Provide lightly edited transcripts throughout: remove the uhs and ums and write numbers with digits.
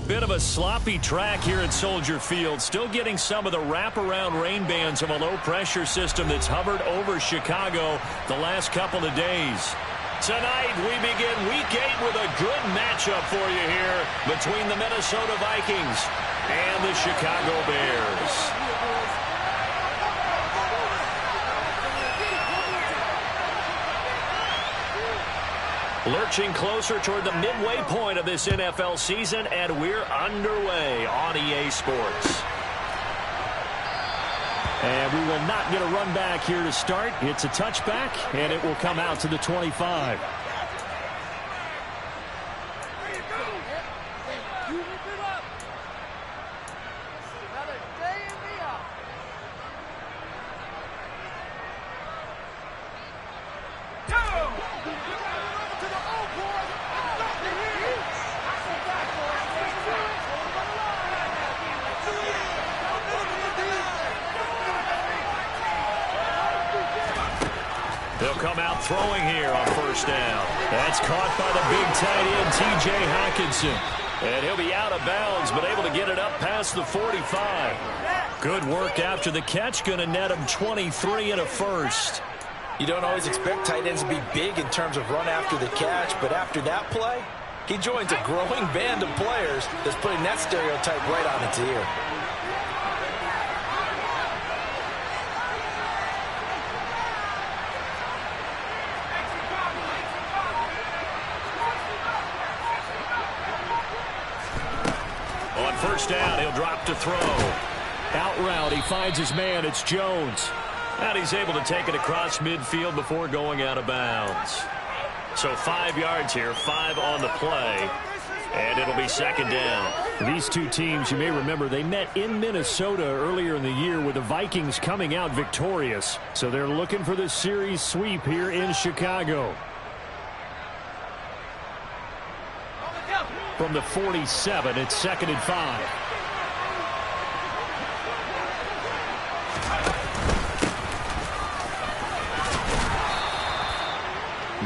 Bit of a sloppy track here at Soldier Field. Still getting some of the wraparound rain bands of a low-pressure system that's hovered over Chicago the last couple of days. Tonight, we begin Week 8 with a good matchup for you here between the Minnesota Vikings and the Chicago Bears. Lurching closer toward the midway point of this NFL season, and we're underway on EA Sports. And we will not get a run back here to start. It's a touchback, and it will come out to the 25. They'll come out throwing here on first down. That's caught by the big tight end, T.J. Hockenson. And he'll be out of bounds, but able to get it up past the 45. Good work after the catch. Going to net him 23 and a first. You don't always expect tight ends to be big in terms of run after the catch, but after that play, he joins a growing band of players that's putting that stereotype right on its ear. First down, he'll drop to throw. Out route, he finds his man. It's Jones. And he's able to take it across midfield before going out of bounds. So 5 yards here, 5 on the play. And it'll be second down. These two teams, you may remember, they met in Minnesota earlier in the year with the Vikings coming out victorious. So they're looking for the series sweep here in Chicago. From the 47, it's second and 5.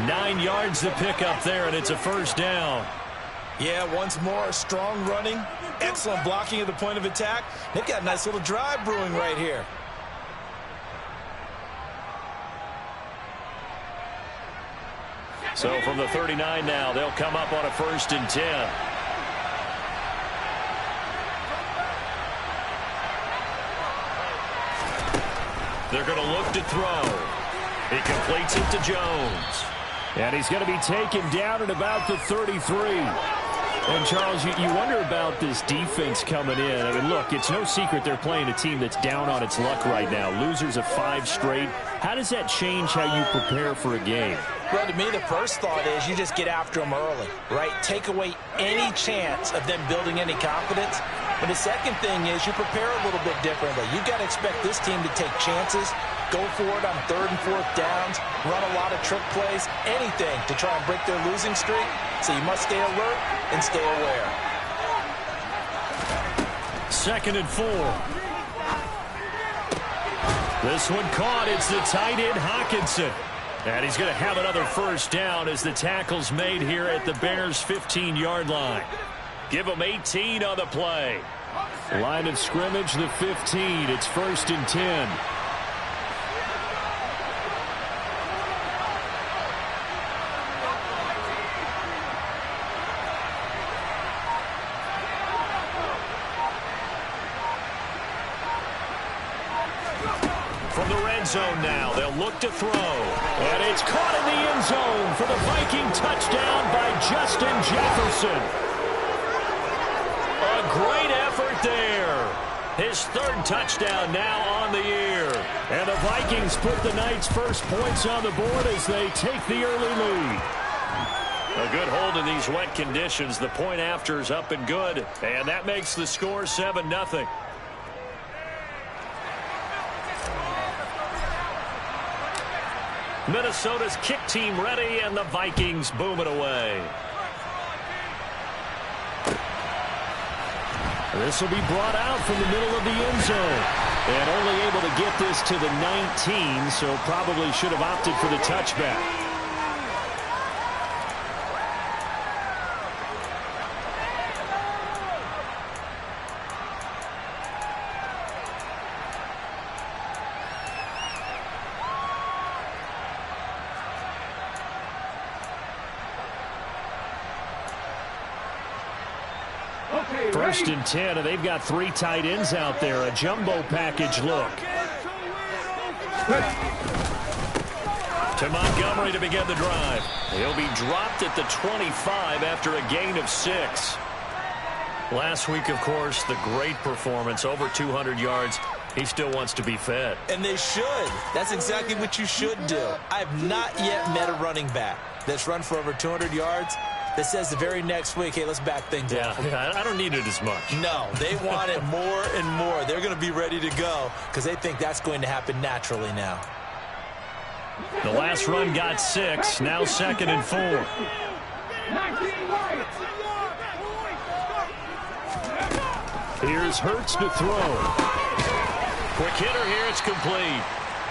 Nine yards to pick up there, and it's a first down. Yeah, once more, strong running, excellent blocking at the point of attack. They've got a nice little drive brewing right here. So from the 39 now, they'll come up on a first and 10. They're going to look to throw. He completes it to Jones. And he's going to be taken down at about the 33. And, Charles, you wonder about this defense coming in. I mean, look, it's no secret they're playing a team that's down on its luck right now. Losers of 5 straight. How does that change how you prepare for a game? Well, to me, the first thought is you just get after them early, right? Take away any chance of them building any confidence. And the second thing is you prepare a little bit differently. You've got to expect this team to take chances, go for it on 3rd and 4th downs, run a lot of trick plays, anything to try and break their losing streak. So you must stay alert and stay aware. Second and 4. This one caught. It's the tight end, Hockenson. And he's going to have another first down as the tackle's made here at the Bears' 15-yard line. Give them 18 on the play. Line of scrimmage, the 15. It's first and 10. From the red zone now, they'll look to throw. And it's caught in the end zone for the Viking touchdown by Justin Jefferson. A great effort there. His 3rd touchdown now on the year. And the Vikings put the Knights' first points on the board as they take the early lead. A good hold in these wet conditions. The point after is up and good. And that makes the score 7-0. Minnesota's kick team ready, and the Vikings boom it away. This will be brought out from the middle of the end zone. And only able to get this to the 19, so probably should have opted for the touchback. First and 10, and they've got 3 tight ends out there. A jumbo package look. To Montgomery to begin the drive. He'll be dropped at the 25 after a gain of 6. Last week, of course, the great performance, over 200 yards. He still wants to be fed. And they should. That's exactly what you should do. I have not yet met a running back that's run for over 200 yards that says the very next week, hey, let's back things up. Yeah, I don't need it as much. No, they want it more and more. They're going to be ready to go because they think that's going to happen naturally now. The last run got 6, now 2nd and 4. Here's Hurts to throw. Quick hitter here, it's complete.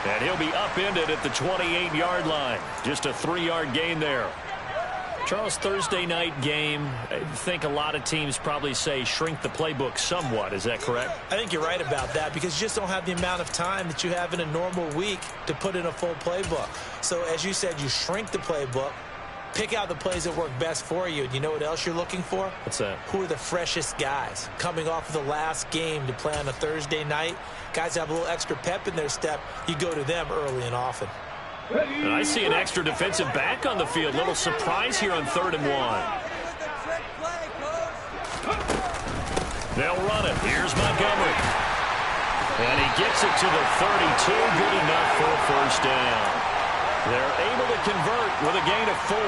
And he'll be upended at the 28-yard line. Just a 3-yard gain there. Charles, Thursday night game, I think a lot of teams probably say shrink the playbook somewhat. Is that correct? I think you're right about that because you just don't have the amount of time that you have in a normal week to put in a full playbook. So as you said, you shrink the playbook, pick out the plays that work best for you. And you know what else you're looking for? What's that? Who are the freshest guys coming off of the last game to play on a Thursday night? Guys have a little extra pep in their step. You go to them early and often. And I see an extra defensive back on the field. Little surprise here on 3rd and 1. They'll run it. Here's Montgomery. And he gets it to the 32. Good enough for a first down. They're able to convert with a gain of 4.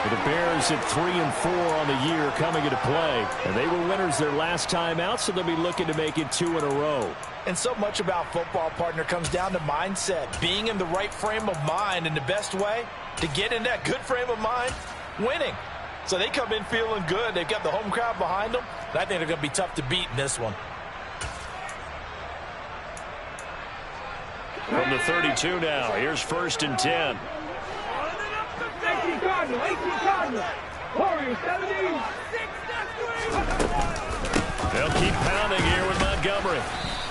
The Bears at 3 and 4 on the year coming into play. And they were winners their last time out, so they'll be looking to make it 2 in a row. And so much about football, partner, comes down to mindset. Being in the right frame of mind, and the best way to get in that good frame of mind, winning. So they come in feeling good. They've got the home crowd behind them. And I think they're going to be tough to beat in this one. From the 32 now, here's 1st and 10. They'll keep pounding here with Montgomery.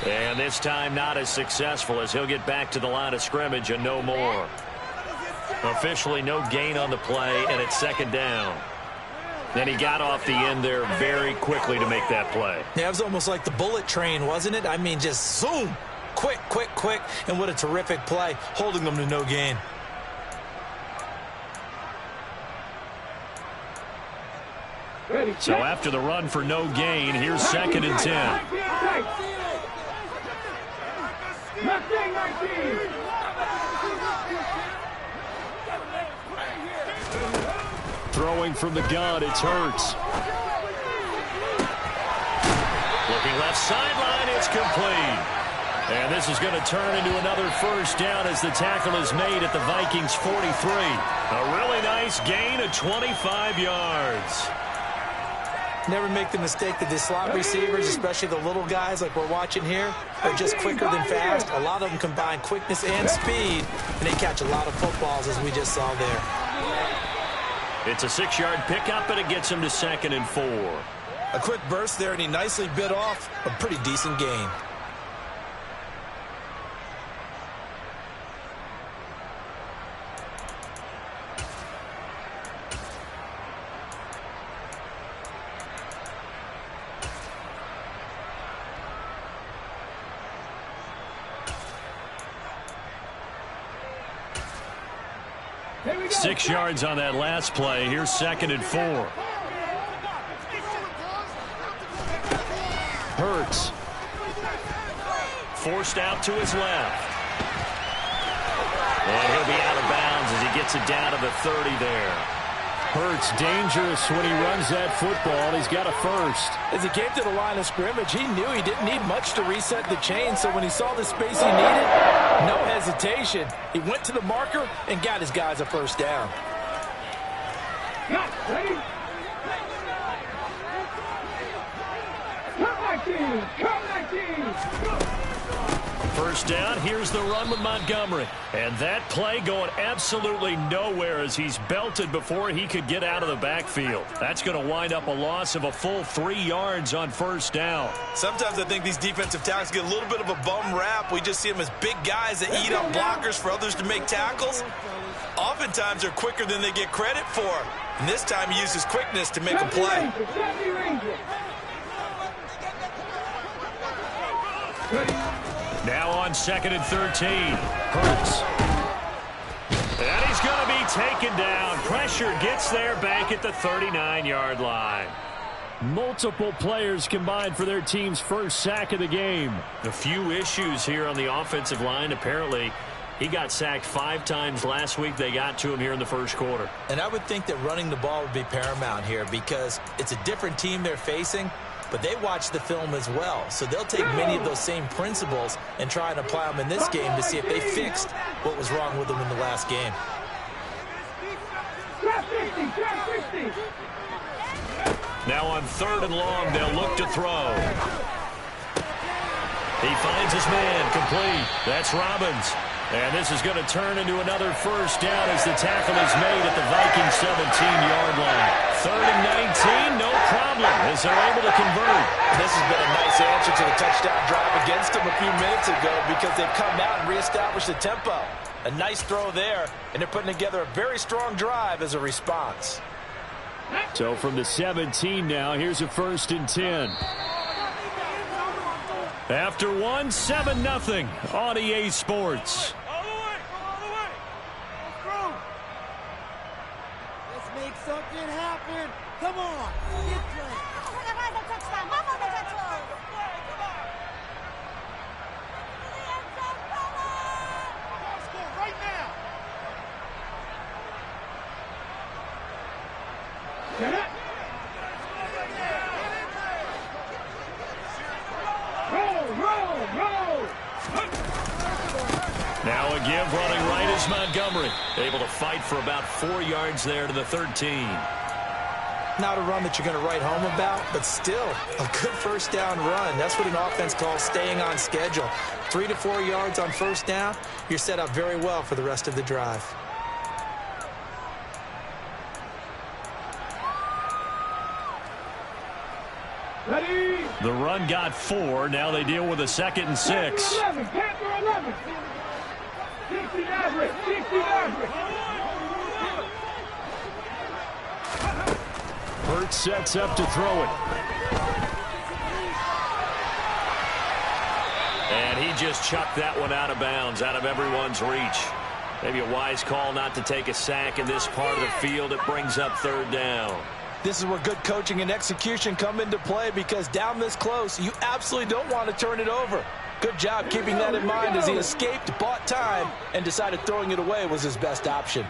And this time not as successful as he'll get back to the line of scrimmage and no more. Officially no gain on the play, and it's 2nd down. Then he got off the end there very quickly to make that play. Yeah, it was almost like the bullet train, wasn't it? I mean, just zoom. Quick, quick, quick. And what a terrific play, holding them to no gain. So after the run for no gain, here's 2nd and 10. Throwing from the gun, it's Hurts. Looking left sideline, it's complete. And this is going to turn into another first down as the tackle is made at the Vikings 43. A really nice gain of 25 yards. Never make the mistake that the slot receivers, especially the little guys like we're watching here, are just quicker than fast. A lot of them combine quickness and speed, and they catch a lot of footballs, as we just saw there. It's a 6-yard pickup, and it gets him to 2nd and 4. A quick burst there, and he nicely bit off a pretty decent gain. Six yards on that last play. Here's 2nd and 4. Hurts. Forced out to his left. And he'll be out of bounds as he gets it down to the 30 there. Hurts dangerous when he runs that football. He's got a first. As he came to the line of scrimmage, he knew he didn't need much to reset the chain. So when he saw the space he needed, no hesitation. He went to the marker and got his guys a first down. Ready? Come back team! Come back team! First down, here's the run with Montgomery. And that play going absolutely nowhere as he's belted before he could get out of the backfield. That's going to wind up a loss of a full 3 yards on first down. Sometimes I think these defensive tackles get a little bit of a bum rap. We just see them as big guys that eat up blockers for others to make tackles. Oftentimes they're quicker than they get credit for. And this time he uses quickness to make a play. Now on 2nd and 13. Hurts. And he's going to be taken down. Pressure gets there back at the 39-yard line. Multiple players combined for their team's first sack of the game. A few issues here on the offensive line. Apparently, he got sacked 5 times last week. They got to him here in the first quarter. And I would think that running the ball would be paramount here because it's a different team they're facing, but they watch the film as well. So they'll take many of those same principles and try and apply them in this game to see if they fixed what was wrong with them in the last game. Now on 3rd and long, they'll look to throw. He finds his man, complete. That's Robbins. And this is going to turn into another first down as the tackle is made at the Vikings 17-yard line. 3rd and 19, no problem, as they're able to convert. This has been a nice answer to the touchdown drive against them a few minutes ago because they've come out and reestablished the tempo. A nice throw there, and they're putting together a very strong drive as a response. So from the 17 now, here's a 1st and 10. After 1, 7-0 on EA Sports. Let's make something happen. Come on. Get playing. Right now. Now a give running right is Montgomery. Able to fight for about 4 yards there to the 13. Not a run that you're going to write home about, but still a good first down run. That's what an offense calls staying on schedule. 3 to 4 yards on first down, you're set up very well for the rest of the drive. Ready? The run got 4. Now they deal with a 2nd and 6. Panther 11. 60 Maverick. 60 Maverick. Hurts sets up to throw it. And he just chucked that one out of bounds, out of everyone's reach. Maybe a wise call not to take a sack in this part of the field. It brings up 3rd down. This is where good coaching and execution come into play because down this close, you absolutely don't want to turn it over. Good job keeping that in mind as he escaped, bought time, and decided throwing it away was his best option.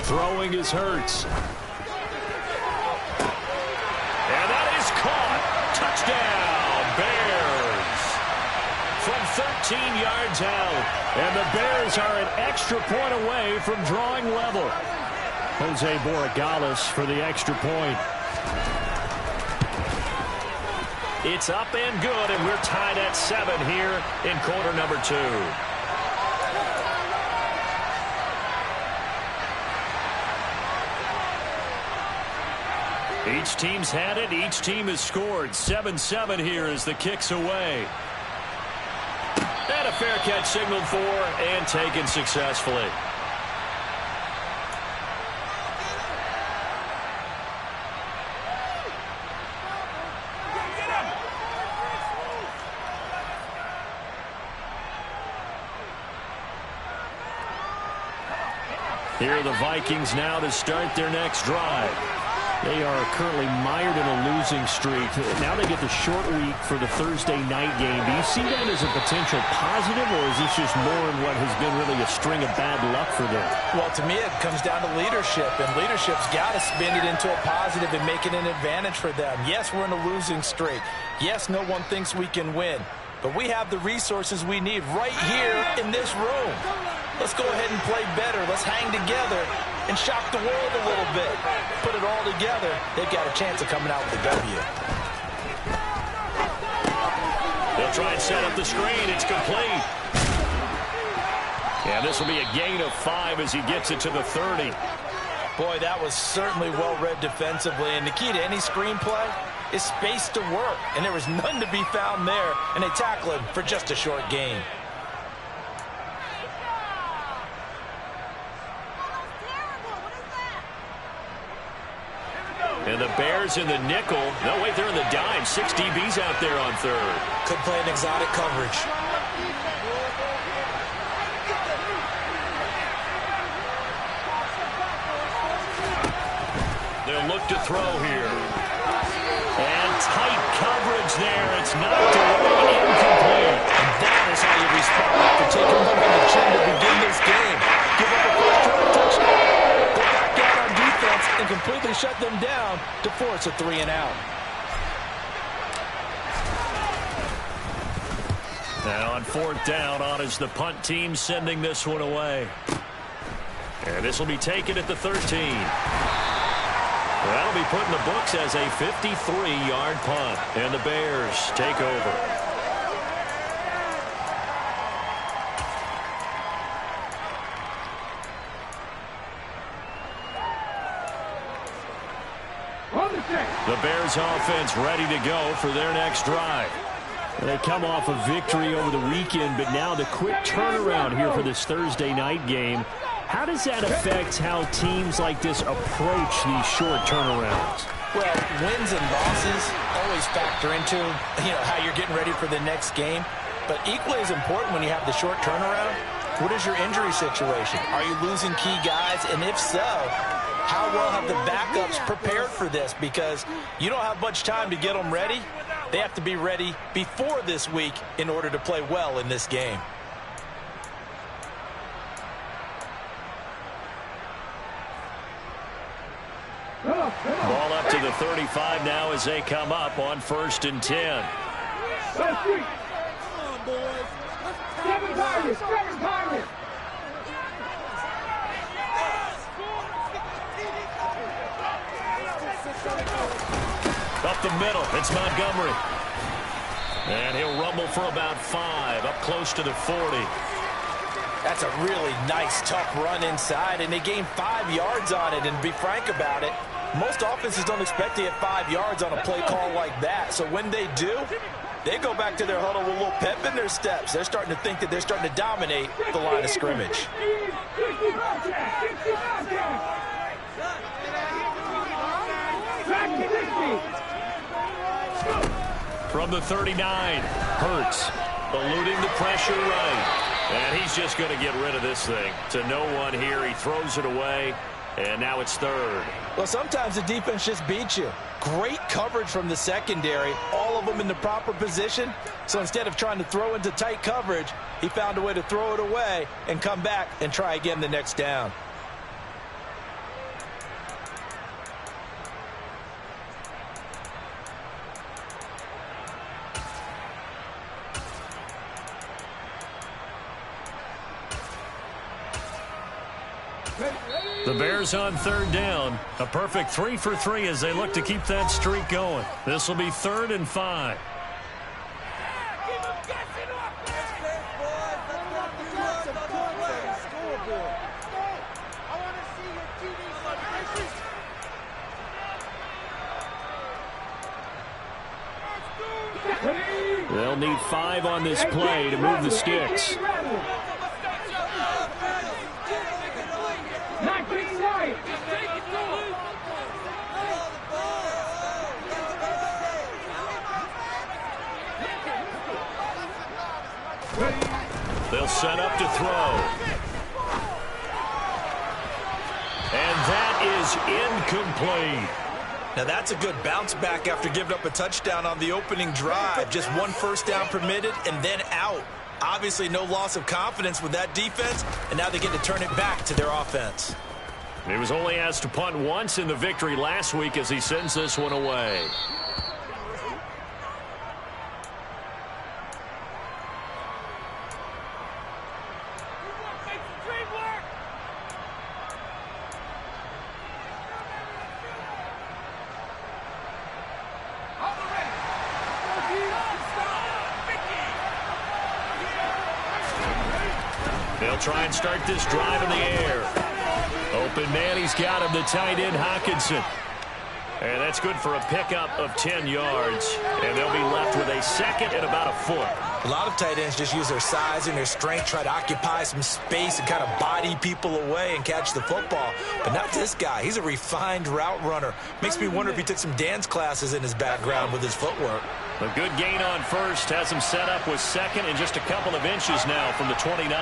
Throwing is Hurts. And that is caught. Touchdown, Bears. From 13 yards out. And the Bears are an extra point away from drawing level. Jose Borregales for the extra point. It's up and good, and we're tied at 7 here in quarter number 2. Each team's had it. Each team has scored. 7-7 here as the kick's away. And a fair catch signaled for and taken successfully. Here are the Vikings now to start their next drive. They are currently mired in a losing streak. Now they get the short week for the Thursday night game. Do you see that as a potential positive, or is this just more in what has been really a string of bad luck for them? Well, to me, it comes down to leadership, and leadership's got to spin it into a positive and make it an advantage for them. Yes, we're in a losing streak. Yes, no one thinks we can win, but we have the resources we need right here in this room. Let's go ahead and play better. Let's hang together and shock the world a little bit. Put it all together, they've got a chance of coming out with a W. They'll try and set up the screen. It's complete. And this will be a gain of 5 as he gets it to the 30. Boy, that was certainly well read defensively. And the key to any screen play is space to work, and there was none to be found there, and they tackle him for just a short gain. And the Bears in the nickel. No, wait, they're in the dime. 6 DBs out there on third. Could play an exotic coverage. They'll look to throw here. And tight coverage there. It's knocked away, incomplete. And that is how you respond after taking them on the chin to begin this game. Give up a first-round touchdown. Go back out on defense and completely shut them down to force a 3-and-out. Now on 4th down, on is the punt team sending this one away. And this will be taken at the 13. That'll be put in the books as a 53-yard punt. And the Bears take over. The Bears offense ready to go for their next drive. They come off a victory over the weekend, but now the quick turnaround here for this Thursday night game. How does that affect how teams like this approach these short turnarounds? Well, wins and losses always factor into, how you're getting ready for the next game. But equally as important when you have the short turnaround, what is your injury situation? Are you losing key guys? And if so, how well have the backups prepared for this? Because you don't have much time to get them ready. They have to be ready before this week in order to play well in this game. Ball up to the 35 now as they come up on 1st and 10. Come on, boys. 7 targets, 7 targets. Up the middle, it's Montgomery. And he'll rumble for about 5, up close to the 40. That's a really nice, tough run inside, and they gained 5 yards on it. And to be frank about it, most offenses don't expect to get 5 yards on a play call like that. So when they do, they go back to their huddle with a little pep in their steps. They're starting to think that they're starting to dominate the line of scrimmage. From the 39, Hurts eluding the pressure right. And he's just going to get rid of this thing. To no one here. He throws it away, and now it's 3rd. Well, sometimes the defense just beats you. Great coverage from the secondary, all of them in the proper position. So instead of trying to throw into tight coverage, he found a way to throw it away and come back and try again the next down. The Bears on 3rd down. A perfect 3 for 3 as they look to keep that streak going. This will be 3rd and 5. They'll need 5 on this play to move the sticks. They'll set up to throw. And that is incomplete. Now that's a good bounce back after giving up a touchdown on the opening drive. Just 1 first down permitted and then out. Obviously no loss of confidence with that defense, and now they get to turn it back to their offense. He was only asked to punt once in the victory last week as he sends this one away. They'll try and start this drive in the air. Open man, he's got him, the tight end, Hockenson. And that's good for a pickup of 10 yards. And they'll be left with a second and about a foot. A lot of tight ends just use their size and their strength, try to occupy some space and kind of body people away and catch the football. But not this guy. He's a refined route runner. Makes me wonder if he took some dance classes in his background with his footwork. A good gain on first has him set up with second and just a couple of inches now from the 29.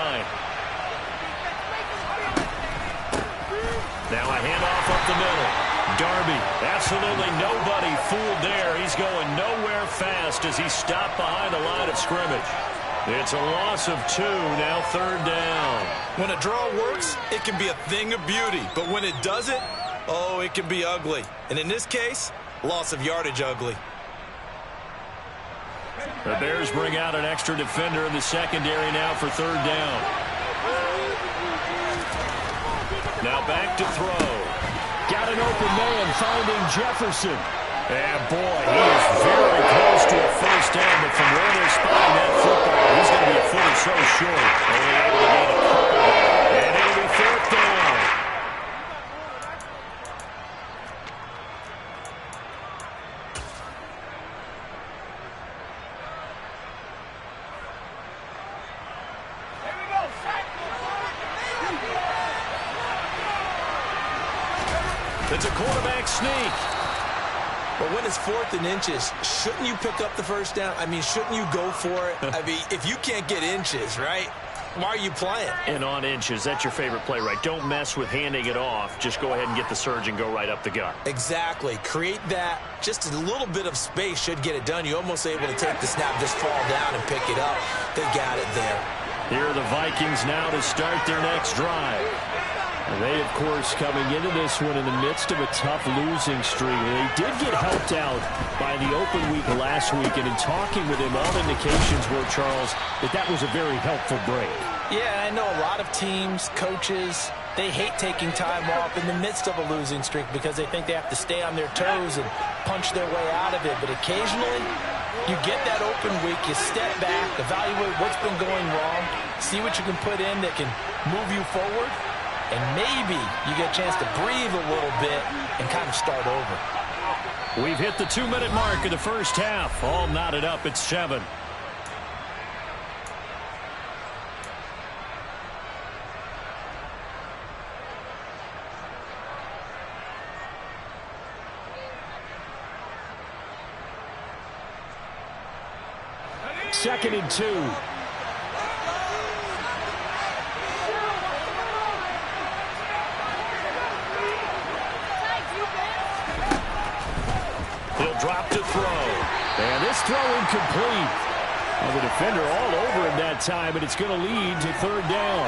Now a handoff up the middle. Darby, absolutely nobody fooled there. He's going nowhere fast as he's stopped behind the line of scrimmage. It's a loss of 2, now third down. When a draw works, it can be a thing of beauty. But when it doesn't, oh, it can be ugly. And in this case, loss of yardage ugly. The Bears bring out an extra defender in the secondary now for third down. Now back to throw. Got an open man finding Jefferson. And boy, he is very close to a first down, but from where they're spotting that football, he's going to be a foot or so short. Only able to gain a couple there. And it'll be fourth down. It's a quarterback sneak. But when it's 4th and inches, shouldn't you pick up the first down? I mean, shouldn't you go for it? I mean, if you can't get inches, right, why are you playing? And on inches, that's your favorite play, right? Don't mess with handing it off. Just go ahead and get the surge and go right up the gut. Exactly. Create that. Just a little bit of space should get it done. You're almost able to take the snap, just fall down and pick it up. They got it there. Here are the Vikings now to start their next drive. And they, of course, coming into this one in the midst of a tough losing streak. They did get helped out by the open week last week, and in talking with him, all indications were, Charles, that was a very helpful break. Yeah, I know a lot of teams, coaches, they hate taking time off in the midst of a losing streak because they think they have to stay on their toes and punch their way out of it. But occasionally, you get that open week, you step back, evaluate what's been going wrong, see what you can put in that can move you forward, and maybe you get a chance to breathe a little bit and kind of start over. We've hit the 2-minute mark of the first half. All knotted up at 7. Second and 2. He'll drop to throw. And this throw incomplete. And the defender all over him that time, but it's going to lead to third down.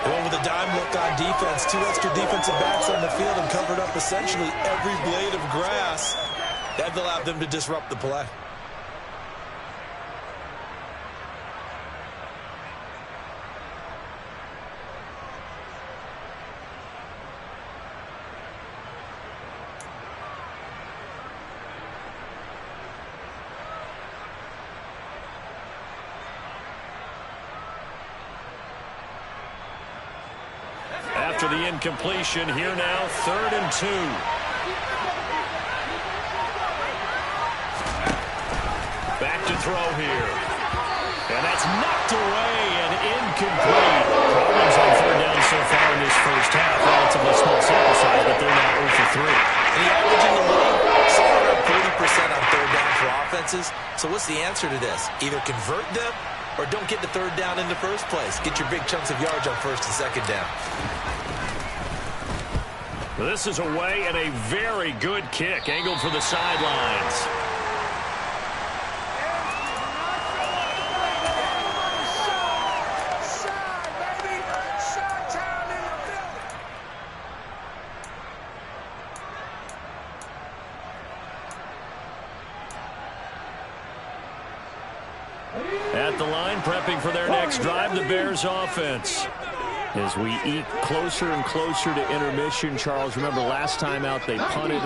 Well, with a dime look on defense, 2 extra defensive backs on the field and covered up essentially every blade of grass. That allowed them to disrupt the play. After the incompletion, here now, third and 2. Back to throw here. And that's knocked away and incomplete. Problems on third down so far in this first half. Relatively small sample size, but they're now 0 for 3. And the average in the league, somewhere around 40% on third down for offenses. So what's the answer to this? Either convert them or don't get the third down in the first place. Get your big chunks of yards on first and second down. This is away and a very good kick, angled for the sidelines. At the line, prepping for their next drive, the Bears offense. As we eke closer and closer to intermission, Charles, remember last time out they punted.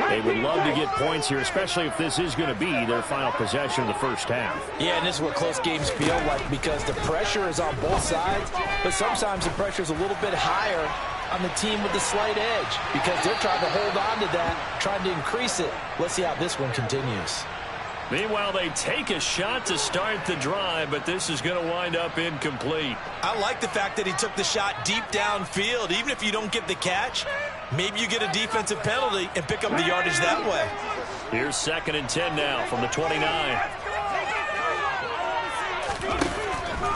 They would love to get points here, especially if this is going to be their final possession of the first half. Yeah, and this is what close games feel like because the pressure is on both sides, but sometimes the pressure is a little bit higher on the team with the slight edge because they're trying to hold on to that, trying to increase it. Let's see how this one continues. Meanwhile, they take a shot to start the drive, but this is going to wind up incomplete. I like the fact that he took the shot deep downfield. Even if you don't get the catch, maybe you get a defensive penalty and pick up the yardage that way. Here's 2nd and 10 now from the 29.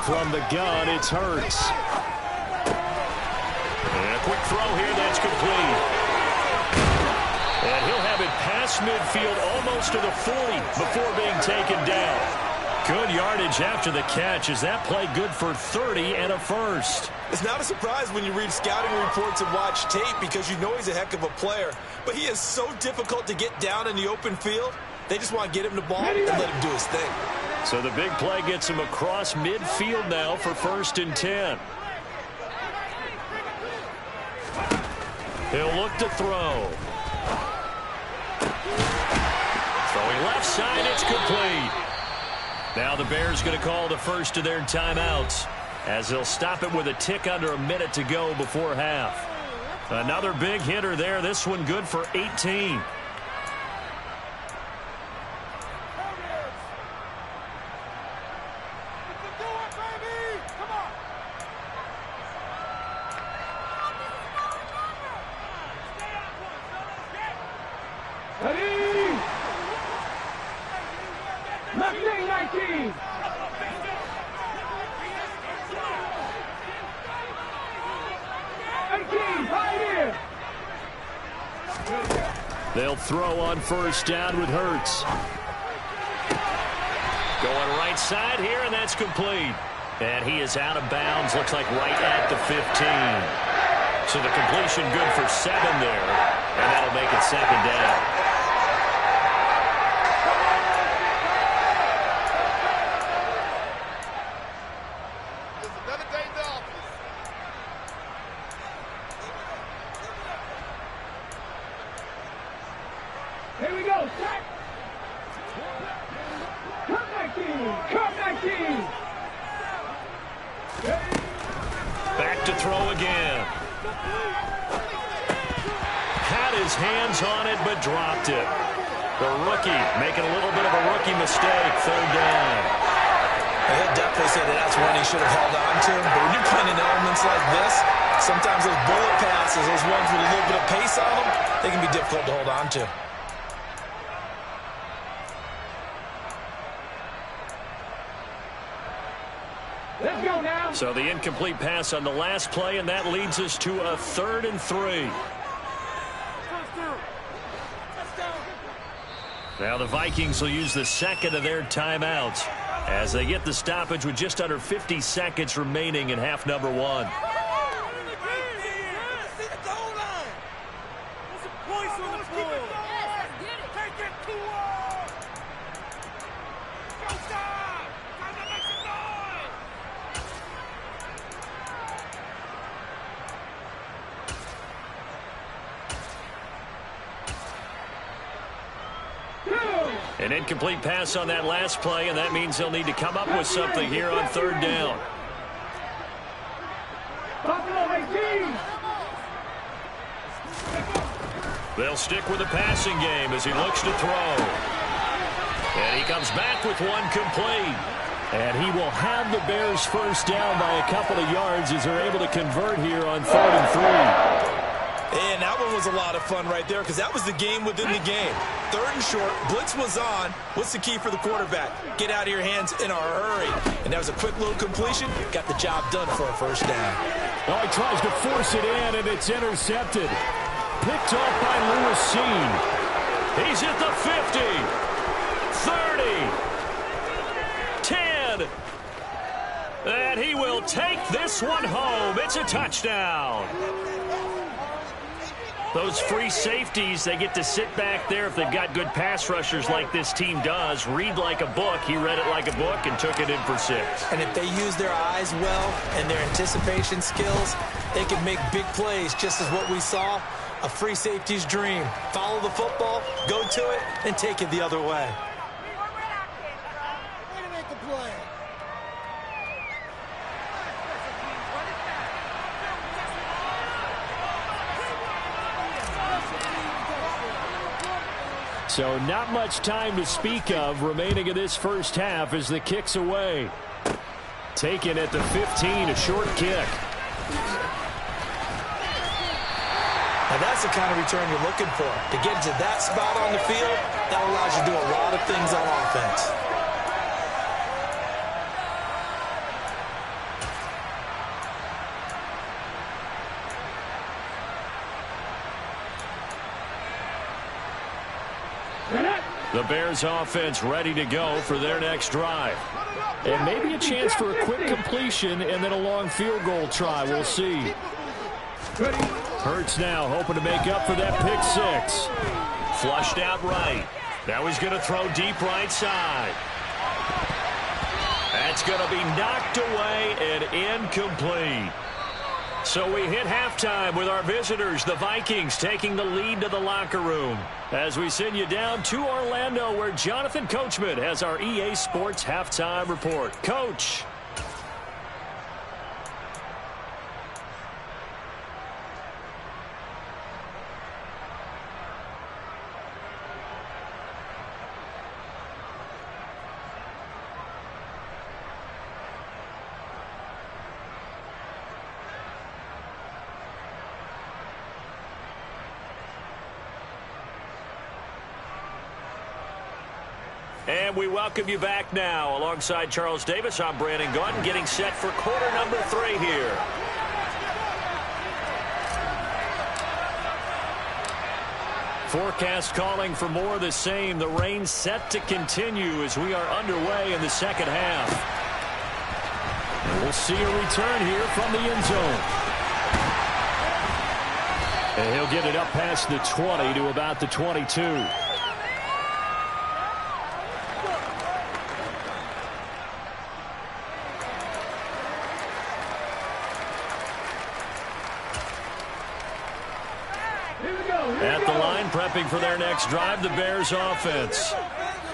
From the gun, it's Hurts. And a quick throw here, that's complete. And he'll have it past midfield almost to the 40 before being taken down. Good yardage after the catch. Is that play good for 30 and a first? It's not a surprise when you read scouting reports and watch tape because you know he's a heck of a player. But he is so difficult to get down in the open field. They just want to get him the ball and let him do his thing. So the big play gets him across midfield now for 1st and 10. He'll look to throw. Throwing left side, it's complete. Now the Bears going to call the first of their timeouts as they'll stop it with a tick under a minute to go before half. Another big hitter there. This one good for 18. They'll throw on 1st down with Hurts. Going right side here, and that's complete. And he is out of bounds, looks like right at the 15. So the completion good for 7 there, and that'll make it 2nd down. Here we go, set. Come back in. Come back in. Back to throw again. Had his hands on it, but dropped it. The rookie making a little bit of a rookie mistake. 3rd down. He'll definitely say that that's one he should have held on to. But when you're playing in elements like this, sometimes those bullet passes, those ones with a little bit of pace on them, they can be difficult to hold on to. Let's go now. So the incomplete pass on the last play, and that leads us to a 3rd and 3. Now the Vikings will use the 2nd of their timeouts as they get the stoppage with just under 50 seconds remaining in half number 1. An incomplete pass on that last play, and that means they'll need to come up with something here on 3rd down. They'll stick with the passing game as he looks to throw. And he comes back with one complete. And he will have the Bears 1st down by a couple of yards as they're able to convert here on 3rd and 3. And that one was a lot of fun right there because that was the game within the game. 3rd and short, blitz was on. What's the key for the quarterback? Get out of your hands in a hurry. And that was a quick little completion. Got the job done for a 1st down. Well, he tries to force it in, and it's intercepted. Picked off by Lewis Cine. He's at the 50, 30, 10. And he will take this one home. It's a touchdown. Those free safeties, they get to sit back there if they've got good pass rushers like this team does. Read like a book. He read it like a book and took it in for 6. And if they use their eyes well and their anticipation skills, they can make big plays, just as what we saw. A free safety's dream. Follow the football, go to it, and take it the other way. So not much time to speak of remaining in this first half as the kick's away. Taken at the 15, a short kick. Now that's the kind of return you're looking for. To get to that spot on the field, that allows you to do a lot of things on offense. The Bears offense ready to go for their next drive. And maybe a chance for a quick completion and then a long field goal try. We'll see. Hurts now hoping to make up for that pick six. Flushed out right. Now he's going to throw deep right side. That's going to be knocked away and incomplete. So we hit halftime with our visitors, the Vikings, taking the lead to the locker room. As we send you down to Orlando, where Jonathan Coachman has our EA Sports halftime report. Coach. And we welcome you back now. Alongside Charles Davis, I'm Brandon Gaudin, getting set for quarter number 3 here. Forecast calling for more of the same. The rain set to continue as we are underway in the second half. And we'll see a return here from the end zone. And he'll get it up past the 20 to about the 22. At the line, prepping for their next drive, the Bears offense.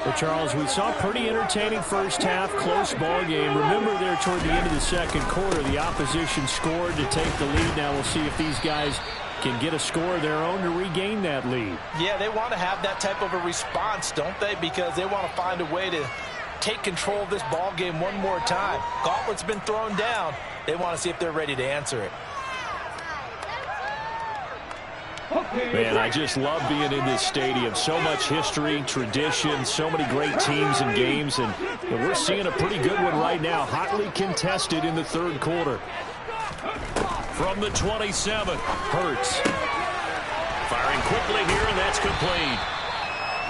Well, Charles, we saw a pretty entertaining first half, close ball game. Remember there toward the end of the second quarter, the opposition scored to take the lead. Now we'll see if these guys can get a score of their own to regain that lead. Yeah, they want to have that type of a response, don't they? Because they want to find a way to take control of this ball game one more time. Gauntlet's been thrown down. They want to see if they're ready to answer it. Man, I just love being in this stadium. So much history, tradition, so many great teams and games, and we're seeing a pretty good one right now, hotly contested in the third quarter. From the 27, Hurts. Firing quickly here, and that's complete.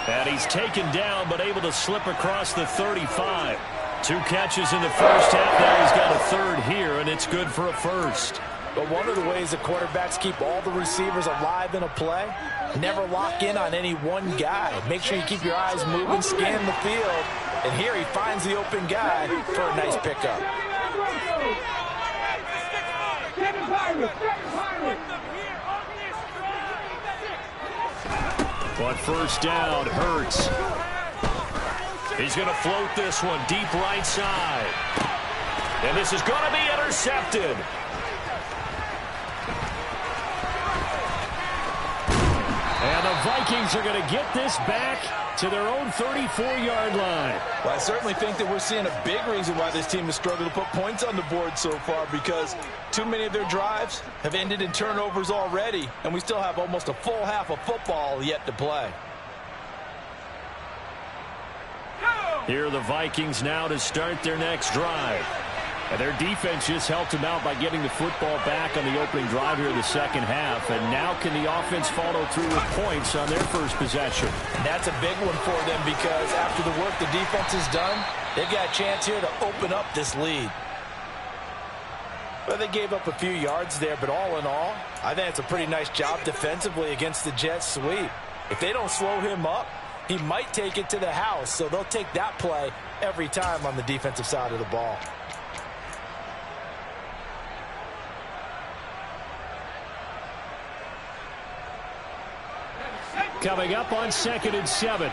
And he's taken down, but able to slip across the 35. 2 catches in the first half. Now he's got a third here, and it's good for a first. But one of the ways that quarterbacks keep all the receivers alive in a play, never lock in on any one guy. Make sure you keep your eyes moving, scan the field. And here he finds the open guy for a nice pickup. But first down, Hurts. He's going to float this one deep right side. And this is going to be intercepted. And the Vikings are going to get this back to their own 34-yard line. Well, I certainly think that we're seeing a big reason why this team has struggled to put points on the board so far, because too many of their drives have ended in turnovers already, and we still have almost a full half of football yet to play. Here are the Vikings now to start their next drive. And their defense just helped them out by getting the football back on the opening drive here in the second half. And now can the offense follow through with points on their first possession? That's a big one for them, because after the work the defense has done, they've got a chance here to open up this lead. Well, they gave up a few yards there, but all in all, I think it's a pretty nice job defensively against the Jets sweep. If they don't slow him up, he might take it to the house, so they'll take that play every time on the defensive side of the ball. Coming up on 2nd and 7.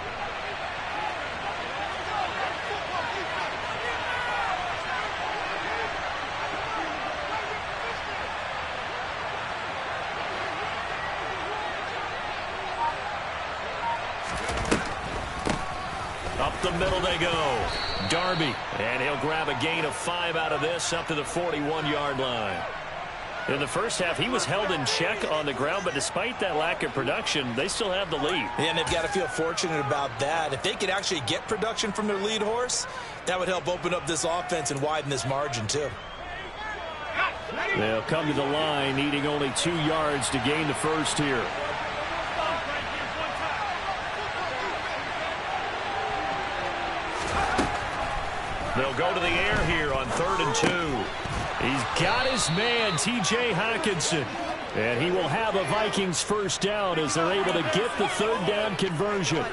Up the middle they go. Darby, and he'll grab a gain of 5 out of this up to the 41-yard line. In the first half, he was held in check on the ground, but despite that lack of production, they still have the lead. Yeah, and they've got to feel fortunate about that. If they could actually get production from their lead horse, that would help open up this offense and widen this margin, too. They'll come to the line, needing only 2 yards to gain the first here. They'll go to the air here on 3rd and 2. He's got his man, T.J. Hockenson. And he will have a Vikings first down as they're able to get the 3rd down conversion.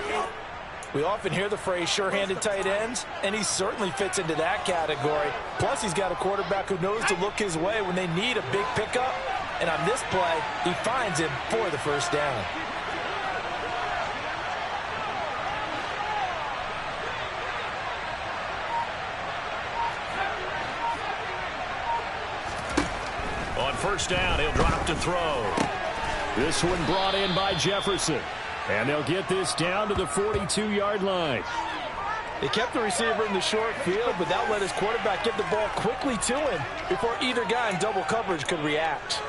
We often hear the phrase sure-handed tight ends, and he certainly fits into that category. Plus, he's got a quarterback who knows to look his way when they need a big pickup. And on this play, he finds him for the first down. On first down, he'll drop to throw. This one brought in by Jefferson. And they'll get this down to the 42-yard line. They kept the receiver in the short field, but that let his quarterback get the ball quickly to him before either guy in double coverage could react.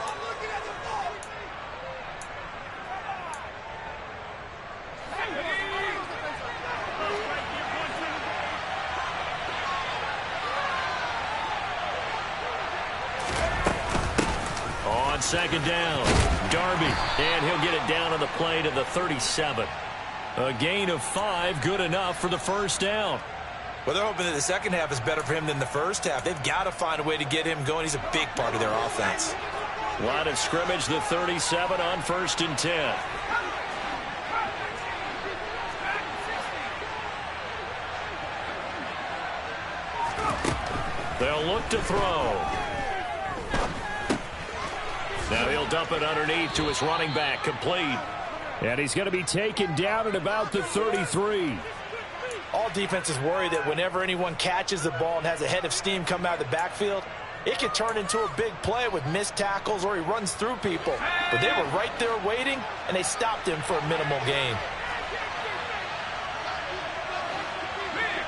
On second down, Darby, and he'll get it down on the play to the 37. A gain of 5, good enough for the first down. Well, they're hoping that the second half is better for him than the first half. They've got to find a way to get him going. He's a big part of their offense. Line of scrimmage, the 37 on 1st and 10. They'll look to throw. Now he'll dump it underneath to his running back, complete. And he's going to be taken down at about the 33. All defenses worry that whenever anyone catches the ball and has a head of steam come out of the backfield, it could turn into a big play with missed tackles or he runs through people. But they were right there waiting, and they stopped him for a minimal gain.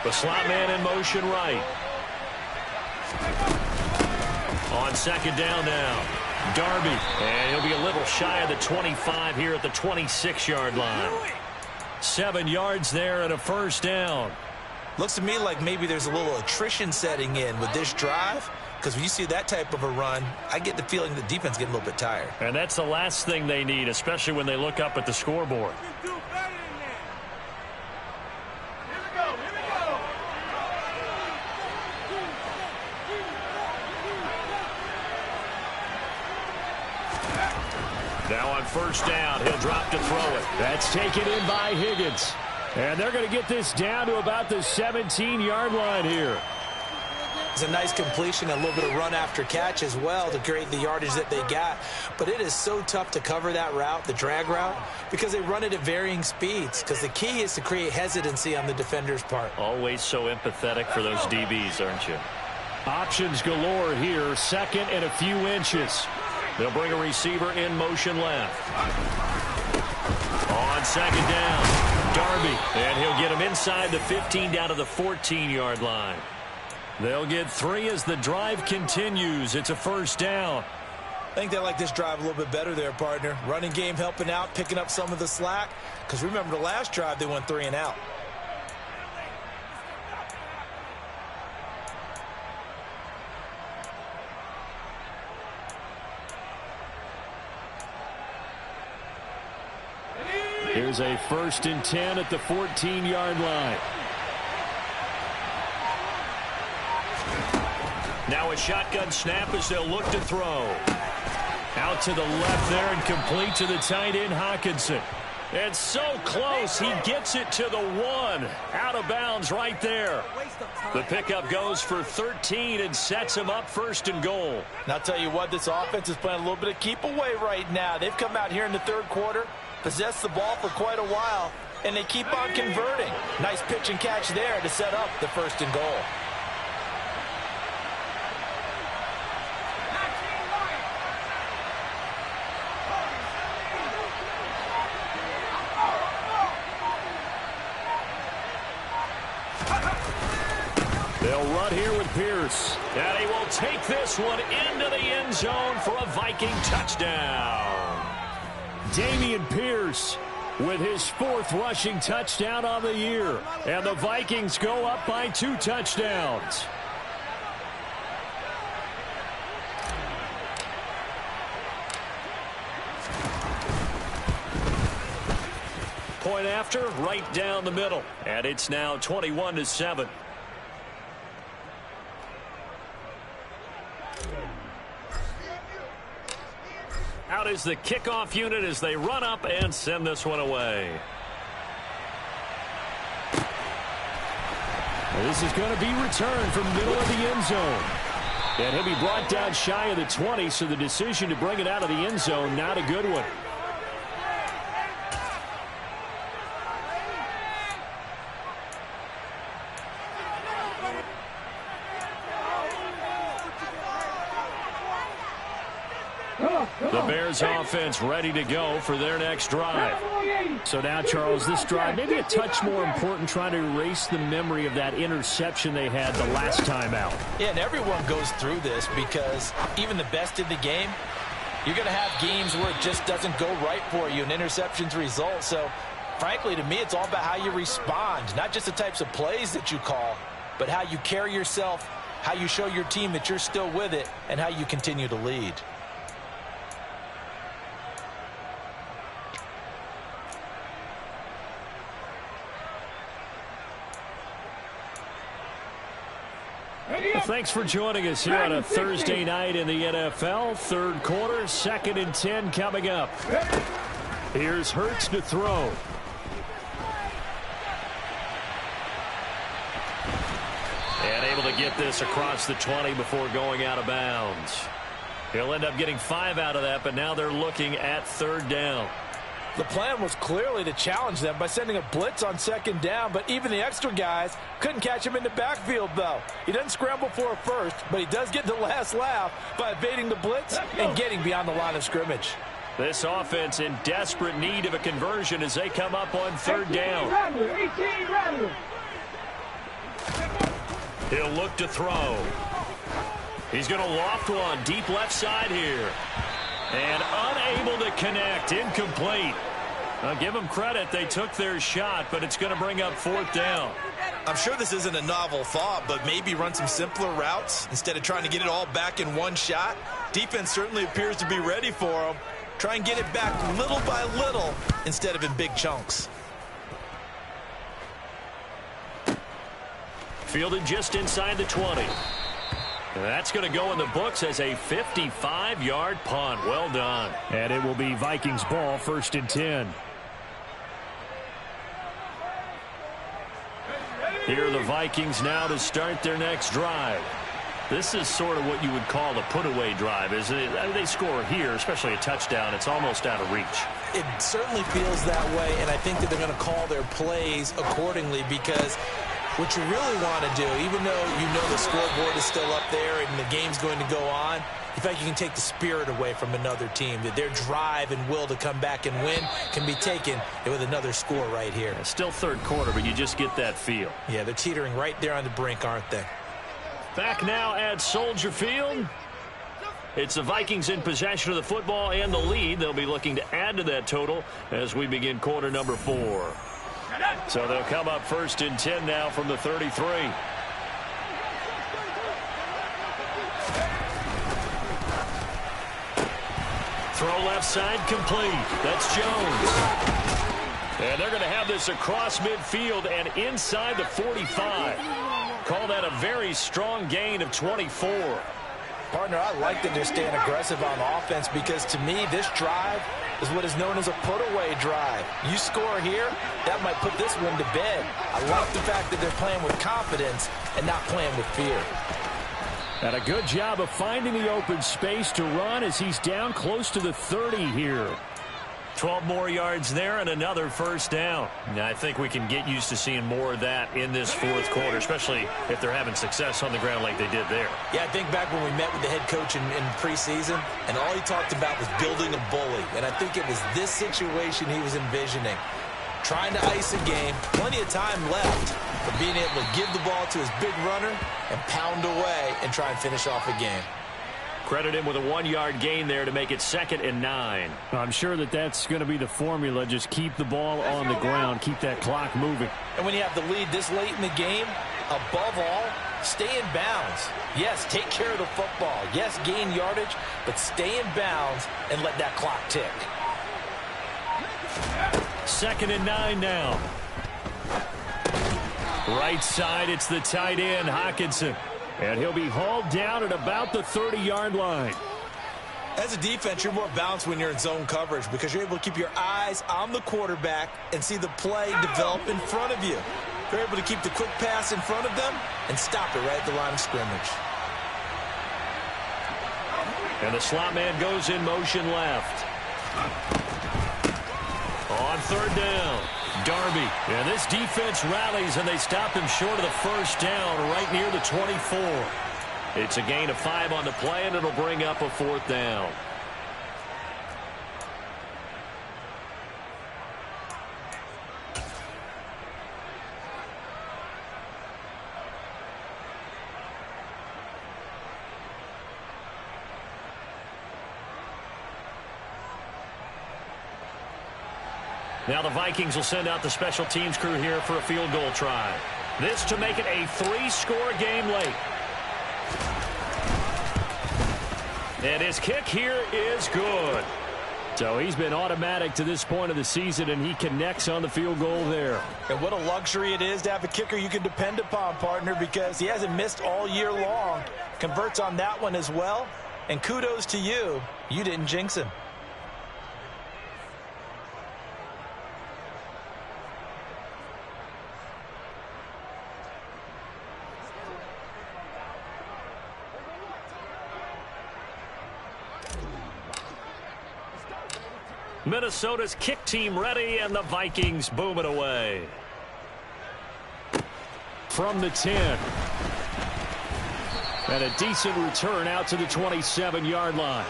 The slot man in motion right. On second down now, Darby, and he'll be a little shy of the 25 here at the 26-yard line. 7 yards there and a first down. Looks to me like maybe there's a little attrition setting in with this drive, because when you see that type of a run, I get the feeling the defense getting a little bit tired. And that's the last thing they need, especially when they look up at the scoreboard. Now on first down, he'll drop to throw it. That's taken in by Higgins. And they're going to get this down to about the 17-yard line here. It's a nice completion, a little bit of run after catch as well to create the yardage that they got. But it is so tough to cover that route, the drag route, because they run it at varying speeds. Because the key is to create hesitancy on the defender's part. Always so empathetic for those DBs, aren't you? Options galore here, second and a few inches. They'll bring a receiver in motion left. On second down, Darby, and he'll get him inside the 15 down to the 14-yard line. They'll get 3 as the drive continues. It's a first down. I think they like this drive a little bit better there, partner. Running game helping out, picking up some of the slack. Because remember the last drive, they went 3 and out. Here's a 1st and 10 at the 14-yard line. Now a shotgun snap as they'll look to throw. Out to the left there and complete to the tight end, Hockenson. And so close, he gets it to the 1. Out of bounds right there. The pickup goes for 13 and sets him up 1st and goal. And I'll tell you what, this offense is playing a little bit of keep away right now. They've come out here in the 3rd quarter, possessed the ball for quite a while, and they keep on converting. Nice pitch and catch there to set up the 1st and goal. front here with Pierce. And he will take this one into the end zone for a Viking touchdown. Dameon Pierce with his 4th rushing touchdown on the year. And the Vikings go up by 2 touchdowns. Point after, right down the middle. And it's now 21-7. Out is the kickoff unit as they run up and send this one away. This is going to be returned from middle of the end zone. And he'll be brought down shy of the 20, so the decision to bring it out of the end zone, not a good one. The Bears offense ready to go for their next drive. So now, Charles, this drive maybe a touch more important, trying to erase the memory of that interception they had the last time out. Yeah, and everyone goes through this because even the best in the game, you're going to have games where it just doesn't go right for you and interceptions result. So, frankly, to me, it's all about how you respond, not just the types of plays that you call, but how you carry yourself, how you show your team that you're still with it, and how you continue to lead. Thanks for joining us here on a Thursday night in the NFL. 3rd quarter, 2nd and 10 coming up. Here's Hurts to throw. And able to get this across the 20 before going out of bounds. He'll end up getting 5 out of that, but now they're looking at 3rd down. The plan was clearly to challenge them by sending a blitz on 2nd down, but even the extra guys couldn't catch him in the backfield, though. He doesn't scramble for a first, but he does get the last laugh by evading the blitz and getting beyond the line of scrimmage. This offense in desperate need of a conversion as they come up on 3rd down. He'll look to throw. He's going to loft one deep left side here. And unable to connect. Incomplete. I'll give them credit. They took their shot, but it's going to bring up 4th down. I'm sure this isn't a novel thought, but maybe run some simpler routes instead of trying to get it all back in one shot. Defense certainly appears to be ready for them. Try and get it back little by little instead of in big chunks. Fielded just inside the 20. That's going to go in the books as a 55-yard punt. Well done. And it will be Vikings ball, 1st and 10. Here are the Vikings now to start their next drive. This is sort of what you would call a put-away drive, isn't it? I mean, they score here, especially a touchdown. It's almost out of reach. It certainly feels that way, and I think that they're going to call their plays accordingly because what you really want to do, even though you know the scoreboard is still up there and the game's going to go on, in fact, you can take the spirit away from another team. That their drive and will to come back and win can be taken with another score right here. It's still 3rd quarter, but you just get that feel. Yeah, they're teetering right there on the brink, aren't they? Back now at Soldier Field. It's the Vikings in possession of the football and the lead. They'll be looking to add to that total as we begin quarter number 4. So they'll come up 1st and 10 now from the 33. Throw left side complete. That's Jones. And they're going to have this across midfield and inside the 45. Call that a very strong gain of 24. Partner, I like that they're staying aggressive on offense because to me this drive is what is known as a put-away drive. You score here, that might put this one to bed. I like the fact that they're playing with confidence and not playing with fear. And a good job of finding the open space to run as he's down close to the 30 here. 12 more yards there and another 1st down. Now, I think we can get used to seeing more of that in this 4th quarter, especially if they're having success on the ground like they did there. Yeah, I think back when we met with the head coach in preseason, and all he talked about was building a bully. And I think it was this situation he was envisioning. trying to ice a game. Plenty of time left, but being able to give the ball to his big runner and pound away and try and finish off a game. Credit him with a 1-yard gain there to make it 2nd and 9. I'm sure that's going to be the formula. Just keep the ball on the ground. Keep that clock moving. And when you have the lead this late in the game, above all, stay in bounds. Yes, take care of the football. Yes, gain yardage, but stay in bounds and let that clock tick. 2nd and 9 now. Right side, it's the tight end, Hockenson. And he'll be hauled down at about the 30-yard line. As a defense, you're more balanced when you're in zone coverage because you're able to keep your eyes on the quarterback and see the play develop in front of you. You're able to keep the quick pass in front of them and stop it right at the line of scrimmage. And the slot man goes in motion left. On 3rd down, Darby. And this defense rallies, and they stop him short of the 1st down right near the 24. It's a gain of 5 on the play, and it'll bring up a 4th down. Now the Vikings will send out the special teams crew here for a field goal try. This to make it a 3-score game late. And his kick here is good. So he's been automatic to this point of the season, and he connects on the field goal there. And what a luxury it is to have a kicker you can depend upon, partner, because he hasn't missed all year long. Converts on that one as well. And kudos to you. You didn't jinx him. Minnesota's kick team ready, and the Vikings boom it away. From the 10. And a decent return out to the 27-yard line.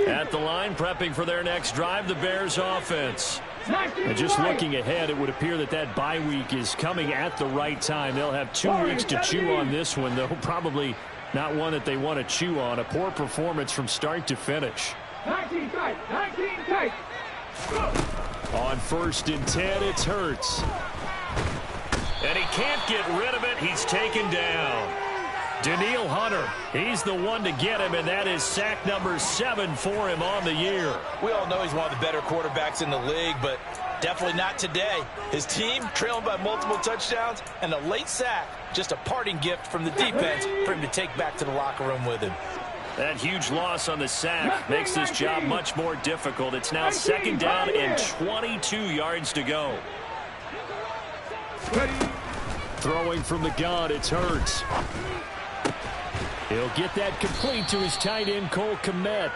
At the line, prepping for their next drive, the Bears offense. And just looking ahead, it would appear that bye week is coming at the right time. They'll have 2 weeks to chew on this one, though probably not one that they want to chew on. A poor performance from start to finish. 19 tight, 19 tight. On 1st and 10, it's Hurts. And he can't get rid of it. He's taken down. Danielle Hunter, he's the one to get him, and that is sack number 7 for him on the year. We all know he's one of the better quarterbacks in the league, but definitely not today. His team trailing by multiple touchdowns, and a late sack, just a parting gift from the defense for him to take back to the locker room with him. That huge loss on the sack makes this job much more difficult. It's now 2nd down and 22 yards to go. Throwing from the gun, it's Hurts. He'll get that complete to his tight end, Cole Kmet.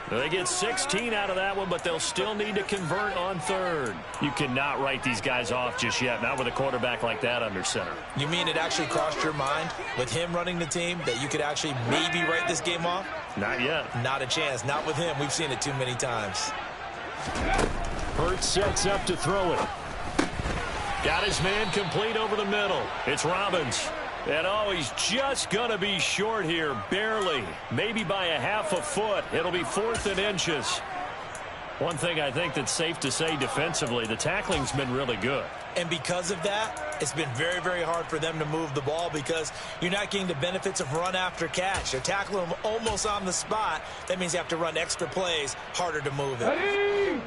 They get 16 out of that one, but they'll still need to convert on 3rd. You cannot write these guys off just yet, not with a quarterback like that under center. You mean it actually crossed your mind with him running the team that you could actually maybe write this game off? Not yet. Not a chance. Not with him. We've seen it too many times. Hurts sets up to throw it. Got his man complete over the middle. It's Robbins. And oh, he's just going to be short here, barely. Maybe by a half a foot. It'll be 4th and inches. One thing I think that's safe to say defensively, the tackling's been really good. And because of that, it's been very, very hard for them to move the ball because you're not getting the benefits of run after catch. They're tackling them almost on the spot. That means you have to run extra plays, harder to move it.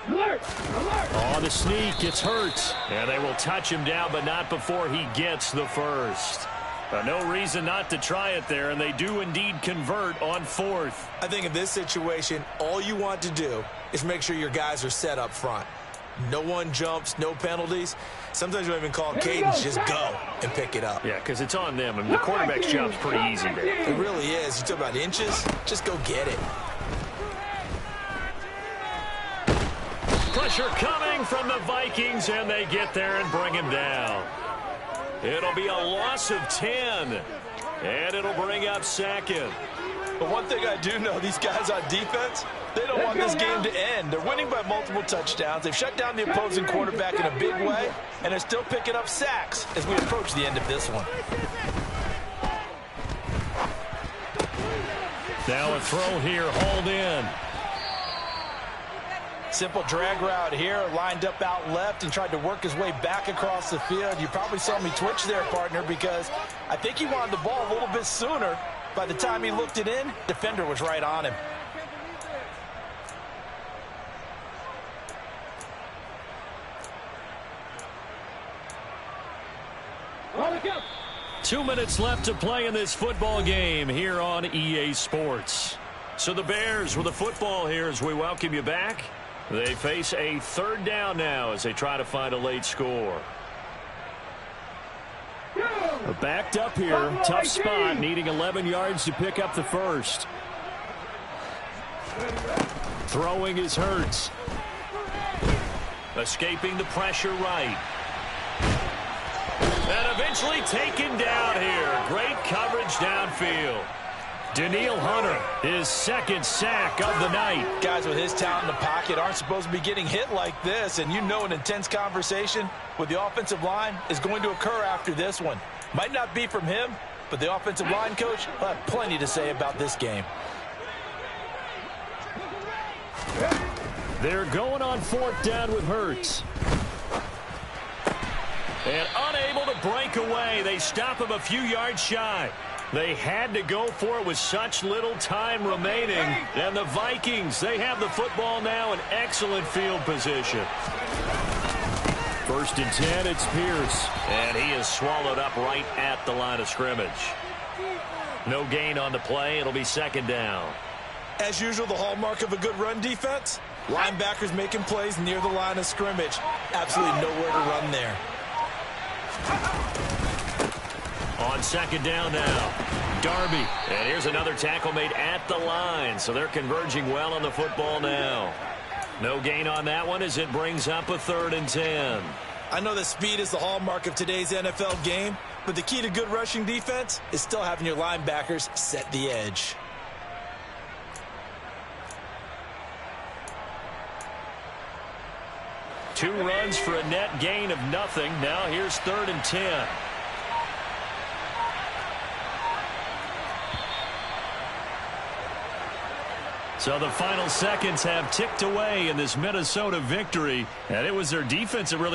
Alert! Alert! On the sneak, it's Hurts. And they will touch him down, but not before he gets the first. No reason not to try it there, and they do indeed convert on 4th. I think in this situation, all you want to do is make sure your guys are set up front. No one jumps, no penalties. Sometimes you don't even call cadence, just go and pick it up. Yeah, because it's on them. I mean, the quarterback's job's pretty easy there. It really is. You talk about inches, just go get it. Pressure coming from the Vikings, and they get there and bring him down. It'll be a loss of 10, and it'll bring up second. But one thing I do know, these guys on defense, they don't want this game to end. They're winning by multiple touchdowns. They've shut down the opposing quarterback in a big way, and they're still picking up sacks as we approach the end of this one. Now a throw here, hauled in. Simple drag route here, lined up out left and tried to work his way back across the field. You probably saw me twitch there, partner, because I think he wanted the ball a little bit sooner. By the time he looked it in, defender was right on him. Ball to go. 2 minutes left to play in this football game here on EA Sports. So the Bears with the football here as we welcome you back. They face a third down now as they try to find a late score. Backed up here, tough spot, needing 11 yards to pick up the first. Throwing is Hurts. Escaping the pressure right. And eventually taken down here. Great coverage downfield. Danielle Hunter, his second sack of the night. Guys with his talent in the pocket aren't supposed to be getting hit like this, and you know an intense conversation with the offensive line is going to occur after this one. Might not be from him, but the offensive line coach will have plenty to say about this game. They're going on fourth down with Hurts. And unable to break away. They stop him a few yards shy. They had to go for it with such little time remaining. And the Vikings, they have the football now in excellent field position. First and 10, it's Pierce. And he is swallowed up right at the line of scrimmage. No gain on the play. It'll be second down. As usual, the hallmark of a good run defense, linebackers making plays near the line of scrimmage. Absolutely nowhere to run there. On second down now, Darby. And here's another tackle made at the line. So they're converging well on the football now. No gain on that one as it brings up a third and 10. I know that speed is the hallmark of today's NFL game, but the key to good rushing defense is still having your linebackers set the edge. Two runs for a net gain of nothing. Now here's third and 10. So the final seconds have ticked away in this Minnesota victory, and it was their defense that really